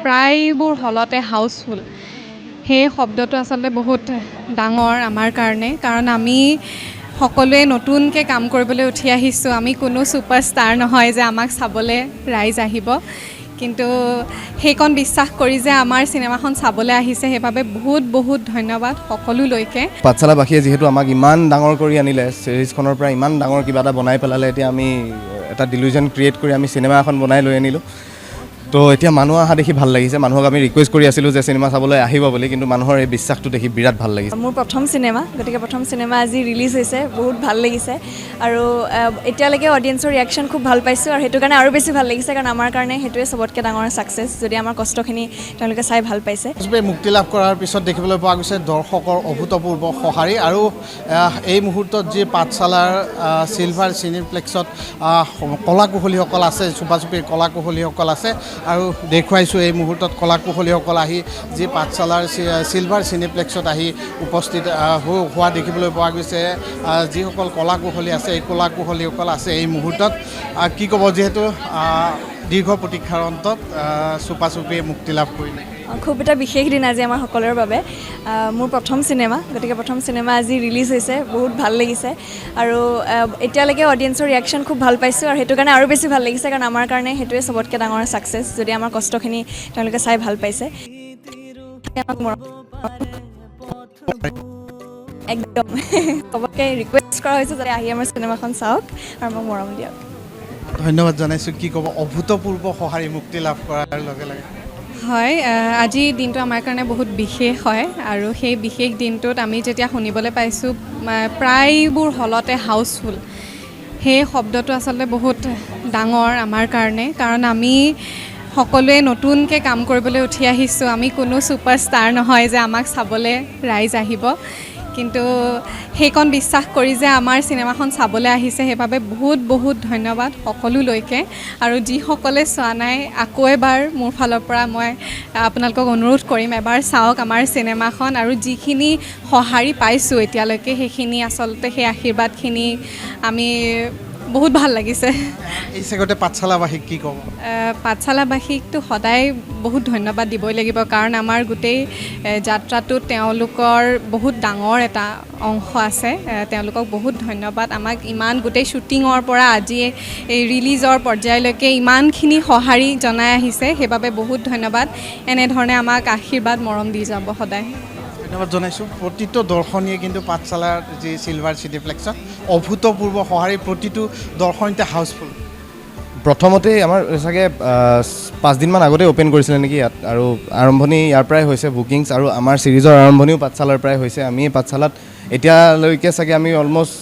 প্ৰায়বোৰ হলতে হাউচফুল সেই শব্দটো আচলতে বহুত ডাঙৰ আমাৰ কাৰণে, কাৰণ আমি সকলোৱে নতুনকৈ কাম কৰিবলৈ উঠি আহিছোঁ। আমি কোনো ছুপাৰষ্টাৰ নহয় যে আমাক চাবলৈ ৰাইজ আহিব, কিন্তু সেইকণ বিশ্বাস কৰি যে আমাৰ চিনেমাখন চাবলৈ আহিছে, সেইবাবে বহুত বহুত ধন্যবাদ সকলোলৈকে। পাঠশালাবাসীয়ে যিহেতু আমাক ইমান ডাঙৰ কৰি আনিলে, ছিৰিজখনৰ পৰা ইমান ডাঙৰ কিবা এটা বনাই পেলালে, এতিয়া আমি এটা ডিলিউজন ক্ৰিয়েট কৰি আমি চিনেমা এখন বনাই লৈ আনিলোঁ। তো এতিয়া মানুহ অহা দেখি ভাল লাগিছে। মানুহক আমি ৰিকুৱেষ্ট কৰি আছিলোঁ যে চিনেমা চাবলৈ আহিব বুলি, কিন্তু মানুহৰ এই বিশ্বাসটো দেখি বিৰাট ভাল লাগিছে। মোৰ প্ৰথম চিনেমা, গতিকে প্ৰথম চিনেমা আজি ৰিলিজ হৈছে, বহুত ভাল লাগিছে। আৰু এতিয়ালৈকে অডিয়েঞ্চৰ ৰিয়েকশ্যন খুব ভাল পাইছোঁ, আৰু সেইটো কাৰণে আৰু বেছি ভাল লাগিছে, কাৰণ আমাৰ কাৰণে সেইটোৱে চবতকৈ ডাঙৰ ছাকচেছ, যদি আমাৰ কষ্টখিনি তেওঁলোকে চাই ভাল পাইছে। মুক্তি লাভ কৰাৰ পিছত দেখিবলৈ পোৱা গৈছে দৰ্শকৰ অভূতপূৰ্ব সঁহাৰি, আৰু এই মুহূৰ্তত যি পাঠশালাৰ চিলভাৰ চিনেপ্লেক্সত কলাকুশলীসকল আছে, চুপাচুপিৰ কলাকুশলীসকল আছে, আৰু দেখুৱাইছোঁ এই মুহূৰ্তত কলাকুশলীসকল আহি যি পাঠশালাৰ চিলভাৰ চিনেপ্লেক্সত আহি উপস্থিত হোৱা দেখিবলৈ পোৱা গৈছে। যিসকল কলাকুশলী আছে, এই কলাকুশলীসকল আছে এই মুহূৰ্তত। কি ক'ব, যিহেতু দীৰ্ঘ প্ৰতীক্ষাৰ অন্তত চুপাচুপিয়ে মুক্তি লাভ কৰিলে। খুব এটা বিশেষ দিন আজি আমাৰ সকলোৰে বাবে। মোৰ প্ৰথম চিনেমা, গতিকে প্ৰথম চিনেমা আজি ৰিলিজ হৈছে, বহুত ভাল লাগিছে। আৰু এতিয়ালৈকে অডিয়েঞ্চৰ ৰিয়েকশ্যন খুব ভাল পাইছোঁ, আৰু সেইটো কাৰণে আৰু বেছি ভাল লাগিছে, কাৰণ আমাৰ কাৰণে সেইটোৱে চবতকৈ ডাঙৰ ছাকচেছ, যদি আমাৰ কষ্টখিনি তেওঁলোকে চাই ভাল পাইছে। একদম চবকে ৰিকুৱেষ্ট কৰা হৈছে যাতে আহি আমাৰ চিনেমাখন চাওক আৰু মোক মৰম দিয়ক। ধন্যবাদ জনাইছোঁ। কি ক'ব, অভূতপূৰ্ব সঁহাৰি মুক্তি লাভ কৰাৰ লগে লগে? হয়, আজিৰ দিনটো আমাৰ কাৰণে বহুত বিশেষ হয়, আৰু সেই বিশেষ দিনটোত আমি যেতিয়া শুনিবলৈ পাইছোঁ প্ৰায়বোৰ হলতে হাউচফুল, সেই শব্দটো আচলতে বহুত ডাঙৰ আমাৰ কাৰণে, কাৰণ আমি সকলোৱে নতুনকৈ কাম কৰিবলৈ উঠি আহিছোঁ। আমি কোনো ছুপাৰষ্টাৰ নহয় যে আমাক চাবলৈ ৰাইজ আহিব, কিন্তু সেইকণ বিশ্বাস কৰি যে আমাৰ চিনেমাখন চাবলৈ আহিছে, সেইবাবে বহুত বহুত ধন্যবাদ সকলোলৈকে। আৰু যিসকলে চোৱা নাই, আকৌ এবাৰ মোৰ ফালৰ পৰা মই আপোনালোকক অনুৰোধ কৰিম, এবাৰ চাওক আমাৰ চিনেমাখন, আৰু যিখিনি সঁহাৰি পাইছোঁ এতিয়ালৈকে, সেইখিনি আচলতে সেই আশীৰ্বাদখিনি আমি বহুত ভাল লাগিছে। এই চেগতে পাঠশালাবাসীক কি ক'ব? পাঠশালাবাসীকতো সদায় বহুত ধন্যবাদ দিবই লাগিব, কাৰণ আমাৰ গোটেই যাত্ৰাটোত তেওঁলোকৰ বহুত ডাঙৰ এটা অংশ আছে। তেওঁলোকক বহুত ধন্যবাদ। আমাক ইমান গোটেই শ্বুটিঙৰ পৰা আজি এই ৰিলিজৰ পৰ্যায়লৈকে ইমানখিনি সঁহাৰি জনাই আহিছে, সেইবাবে বহুত ধন্যবাদ। এনেধৰণে আমাক আশীৰ্বাদ মৰম দি যাব সদায়। ধন্যবাদ জনাইছোঁ। প্ৰতিটো দৰ্শনীয়ে কিন্তু পাঠশালাৰ যি চিলভাৰ চিনেপ্লেক্সত অভূতপূৰ্ব সঁহাৰি, প্ৰতিটো দৰ্শনীতে হাউচফুল। প্ৰথমতেই আমাৰ চাগে 5 দিনমান আগতে অ'পেন কৰিছিলে নেকি ইয়াত, আৰু আৰম্ভণি ইয়াৰ পৰাই হৈছে বুকিংছ, আৰু আমাৰ ছিৰিজৰ আৰম্ভণিও পাঠশালাৰ পৰাই হৈছে। আমি পাঠশালাত এতিয়ালৈকে চাগে আমি অলমষ্ট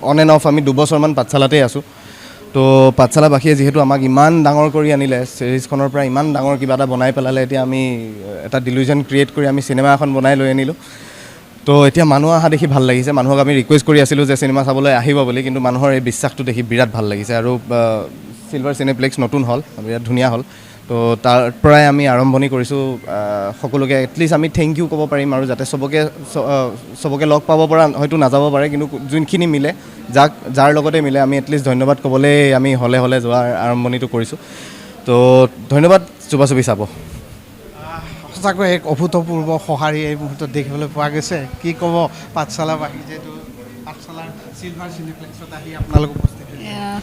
অন এণ্ড অফ আমি 2 বছৰমান পাঠশালাতেই আছোঁ। তো পাঠশালাবাসীয়ে যিহেতু আমাক ইমান ডাঙৰ কৰি আনিলে, ছিৰিজখনৰ পৰা ইমান ডাঙৰ কিবা এটা বনাই পেলালে, এতিয়া আমি এটা ডিলিউজন ক্ৰিয়েট কৰি আমি চিনেমা এখন বনাই লৈ আনিলোঁ। তো এতিয়া মানুহ অহা দেখি ভাল লাগিছে। মানুহক আমি ৰিকুৱেষ্ট কৰি আছিলোঁ যে চিনেমা চাবলৈ আহিব বুলি, কিন্তু মানুহৰ এই বিশ্বাসটো দেখি বিৰাট ভাল লাগিছে। আৰু চিলভাৰ চিনেপ্লেক্স নতুন হ'ল, বিৰাট ধুনীয়া হ'ল। তো তাৰ পৰাই আমি আৰম্ভণি কৰিছোঁ। সকলোকে এটলিষ্ট আমি থেংক ইউ ক'ব পাৰিম, আৰু যাতে চবকে লগ পাব পৰা হয়তো নাযাব পাৰে, কিন্তু যোনখিনি মিলে, যাৰ লগতে মিলে, আমি এটলিষ্ট ধন্যবাদ ক'বলৈ আমি হলে যোৱাৰ আৰম্ভণিটো কৰিছোঁ। তো ধন্যবাদ। চুপাচুপি চাব। সঁচাকৈ এক অভূতপূৰ্ব সঁহাৰি এই মুহূৰ্তত দেখিবলৈ পোৱা গৈছে। কি ক'ব, পাঠশালাবাসী যিহেতু পাঠশালাৰ চিলভাৰ চিনেপ্লেক্সত আহি আপোনালোক উপস্থিত?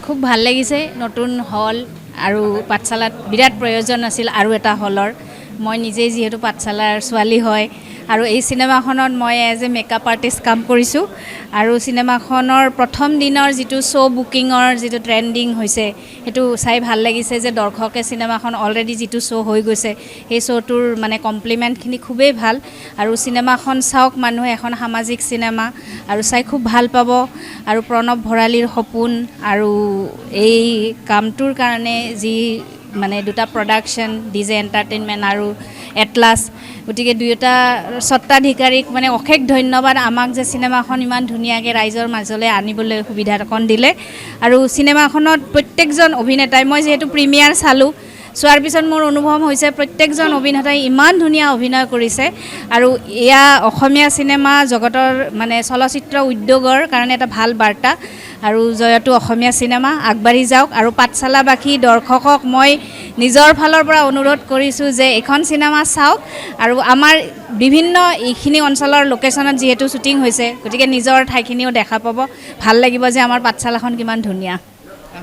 খুব ভাল লাগিছে। নতুন হল আৰু পাঠশালাত বিৰাট প্ৰয়োজন আছিল আৰু এটা হলৰ। মই নিজেই যিহেতু পাঠশালাৰ ছোৱালী হয়, আৰু এই চিনেমাখনত মই এজ এ মেকআপ আৰ্টিষ্ট কাম কৰিছোঁ, আৰু চিনেমাখনৰ প্ৰথম দিনৰ যিটো শ্ব' বুকিঙৰ যিটো ট্ৰেণ্ডিং হৈছে, সেইটো চাই ভাল লাগিছে যে দৰ্শকে চিনেমাখন অলৰেডি যিটো শ্ব' হৈ গৈছে, সেই শ্ব'টোৰ মানে কমপ্লিমেণ্টখিনি খুবেই ভাল। আৰু চিনেমাখন চাওক মানুহে, এখন সামাজিক চিনেমা, আৰু চাই খুব ভাল পাব। আৰু প্ৰণৱ ভৰালীৰ সপোন, আৰু এই কামটোৰ কাৰণে যি মানে 2টা প্ৰডাকশ্যন, ডিজে এণ্টাৰটেইনমেণ্ট আৰু এটলাছ, গতিকে 2টা স্বত্বাধিকাৰীক মানে অশেষ ধন্যবাদ, আমাক যে চিনেমাখন ইমান ধুনীয়াকৈ ৰাইজৰ মাজলৈ আনিবলৈ সুবিধা অকণ দিলে। আৰু চিনেমাখনত প্ৰত্যেকজন অভিনেতাই, মই যিহেতু প্ৰিমিয়াৰ চালোঁ, চোৱাৰ পিছত মোৰ অনুভৱ হৈছে প্ৰত্যেকজন অভিনেতাই ইমান ধুনীয়া অভিনয় কৰিছে। আৰু এয়া অসমীয়া চিনেমা জগতৰ মানে চলচ্চিত্ৰ উদ্যোগৰ কাৰণে এটা ভাল বাৰ্তা। আৰু জয়তো অসমীয়া চিনেমা আগবাঢ়ি যাওক। আৰু পাঠশালাবাসী দৰ্শকক মই নিজৰ ফালৰ পৰা অনুৰোধ কৰিছোঁ যে এইখন চিনেমা চাওক আৰু আমাৰ বিভিন্ন এইখিনি অঞ্চলৰ লোকেশ্যনত যিহেতু শ্বুটিং হৈছে গতিকে নিজৰ ঠাইখিনিও দেখা পাব ভাল লাগিব যে আমাৰ পাঠশালাখন কিমান ধুনীয়া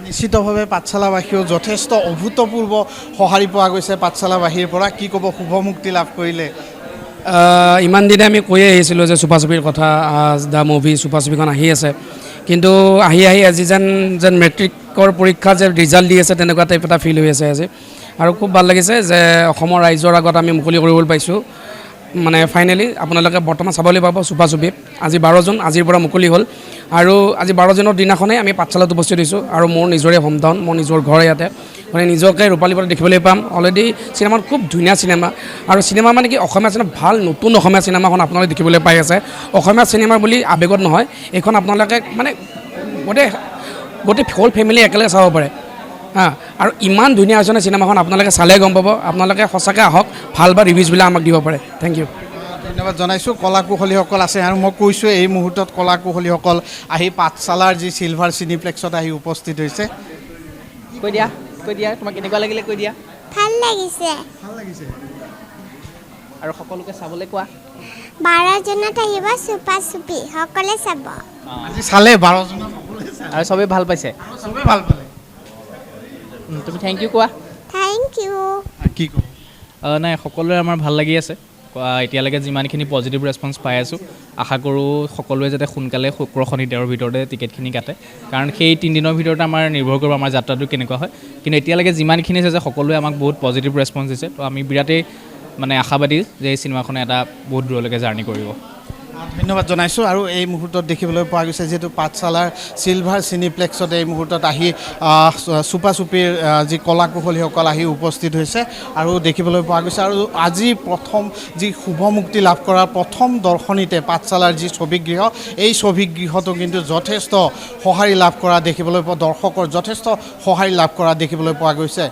নিশ্চিতভাৱে পাঠশালাবাসীও যথেষ্ট অভূতপূৰ্ব সঁহাৰি পোৱা গৈছে পাঠশালাবাসীৰ পৰা কি ক'ব শুভ মুক্তি লাভ কৰিলে ইমান দিনে আমি কৈয়ে আহিছিলোঁ যে চুপা চুপিৰ কথা দ্য মুভি চুপা চুপিখন আহি আছে কিন্তু আহি আজি যেন মেট্ৰিকৰ পৰীক্ষা যে ৰিজাল্ট দি আছে তেনেকুৱা টাইপ এটা ফিল হৈ আছে আজি আৰু খুব ভাল লাগিছে যে অসমৰ ৰাইজৰ আগত আমি মুকলি কৰিবলৈ পাইছোঁ মানে ফাইনেলি আপোনালোকে বৰ্তমান চাবলৈ পাব চুপা চুপি আজি 12 জুন আজিৰ পৰা মুকলি হ'ল আৰু আজি 12 জুনৰ দিনাখনেই আমি পাঠশালাত উপস্থিত হৈছোঁ আৰু মোৰ নিজৰে হোম টাউন মোৰ নিজৰ ঘৰ ইয়াতে মানে নিজকে ৰূপালী পথত দেখিবলৈ পাম অলৰেডি চিনেমাখন খুব ধুনীয়া চিনেমা আৰু চিনেমা মানে কি অসমীয়া চিনেমা ভাল নতুন অসমীয়া চিনেমাখন আপোনালোকে দেখিবলৈ পাই আছে অসমীয়া চিনেমা বুলি আৱেগত নহয় এইখন আপোনালোকে মানে গোটেই হোল ফেমিলি একেলগে চাব পাৰে আৰু ইমান ধুনীয়া হৈছে চিনেমাখন আপোনালোকে চালে গম পাব আপোনালোকে সঁচাকৈ আহক ভাল বা ৰিভিউজবিলাক আমাক দিব পাৰে থেংক ইউ ধন্যবাদ জনাইছোঁ কলা কুশলীসকল আছে আৰু মই কৈছোঁ এই মুহূৰ্তত কলা কুশলীসকল আহি পাঠশালাৰ যি চিলভাৰ চিনিপ্লেক্সত আহি উপস্থিত হৈছে কৈ দিয়া তোমাক কেনেকুৱা লাগিলে কৈ দিয়া ভাল লাগিছে আৰু সকলোকে চাবলৈ কোৱা 12 জুনত আহিব চুপা চুপি সকলোৱে চাব আজি চালে 12 জুনত সকলোৱে চালে আৰু চবেই ভাল পাইছে চবেই ভাল পালে তুমি থেংক ইউ কোৱা থেংক ইউ কি ক'ব নাই সকলোৰে আমাৰ ভাল লাগি আছে এতিয়ালৈকে যিমানখিনি পজিটিভ ৰেছপন্স পাই আছোঁ আশা কৰোঁ সকলোৱে যাতে সোনকালে শুক্ৰ শনি দেওৰ ভিতৰতে টিকেটখিনি কাটে কাৰণ সেই 3 দিনৰ ভিতৰতে আমাৰ নিৰ্ভৰ কৰিব আমাৰ যাত্ৰাটো কেনেকুৱা হয় কিন্তু এতিয়ালৈকে যিমানখিনি আছে যে সকলোৱে আমাক বহুত পজিটিভ ৰেছপন্স দিছে তো আমি বিৰাটেই মানে আশাবাদী যে এই চিনেমাখনে এটা বহুত দূৰলৈকে জাৰ্ণি কৰিব ধন্যবাদ জনাইছোঁ আৰু এই মুহূৰ্তত দেখিবলৈ পোৱা গৈছে যিহেতু পাঠশালাৰ চিলভাৰ চিনিপ্লেক্সত এই মুহূৰ্তত আহি চুপা চুপিৰ যি কলা কুশলীসকল আহি উপস্থিত হৈছে আৰু দেখিবলৈ পোৱা গৈছে আৰু আজি প্ৰথম যি শুভ মুক্তি লাভ কৰাৰ প্ৰথম দৰ্শনীতে পাঠশালাৰ যি ছবিগৃহ এই ছবিগৃহটো কিন্তু যথেষ্ট সঁহাৰি লাভ কৰা দেখিবলৈ পোৱা দৰ্শকৰ যথেষ্ট সঁহাৰি লাভ কৰা দেখিবলৈ পোৱা গৈছে